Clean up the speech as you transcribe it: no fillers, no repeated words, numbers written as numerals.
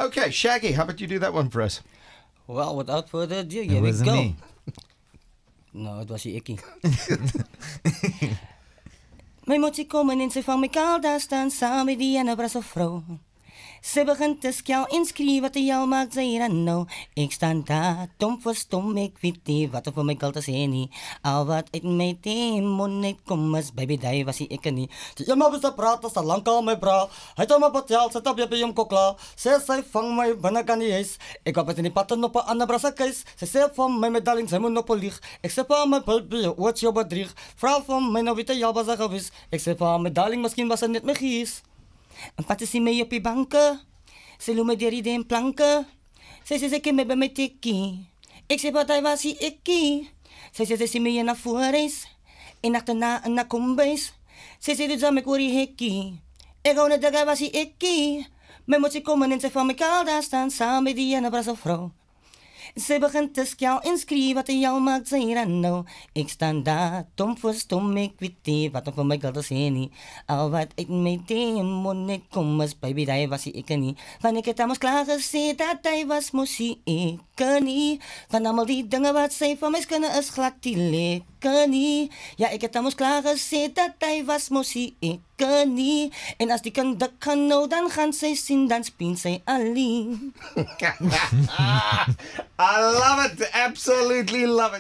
Okay, Shaggy, how about you do that one for us? Well, without further ado, It here we wasn't go. me. No, it was die Ikkie. My motsie kom en sy vang my kaal daar staan saam met die ene bras of vrou. Sy begin te skel en skree wat jy al maak sy dan nou. Ek staan daar, dom vir stom, ek weet nie wat vir my kal te sê nie. Al wat uit my mond net kom is, baby, die was ek nie. Die ene was te praat, as lang al my bra. Hy het al my patel, sit op jy by hom kokla. Sy vang my binne kan die huis. Ek op het in die patten op 'n ander brasse keis. Sy sê van my darling, sy moet nog lieg. Ek sê vir my pulpie, wat jy bedrieg. Vra van my nou weet jy al was gewis. Ek sê vir my darling, miskien was dit net my gees. En pat sy my op die banke. Sy loop my deur die den planke. Sy sê sy ken my by my tikkie. Ek sê wat hy was die Ikkie. Sy sê sy my na voorhuis. En agterna in na kombuis. Sy sê dit my oor die hekkie. Ek gou net daai was die Ikkie. My motsie kom en sy van my kaal daar staan saam met die ene bras of vrou. Sy begin te skel en skree wat jy al maak sy dan nou. Ek staan daar, dom vir stom, ek weet nie wat vir my geld te sê nie. Al wat uit my mond net kom is, baby, die was ek nie. Want ek het al klaar gesê dat hy was mosie ek nie. Van allemaal die dinge wat sy van my skinne is glad die lekker nie. Ja, ek het al klaar gesê dat hy was mosie ek nie. En as die kind dik gaan nou, dan gaan sy sien, dan spien sy alleen. I love it. Absolutely love it.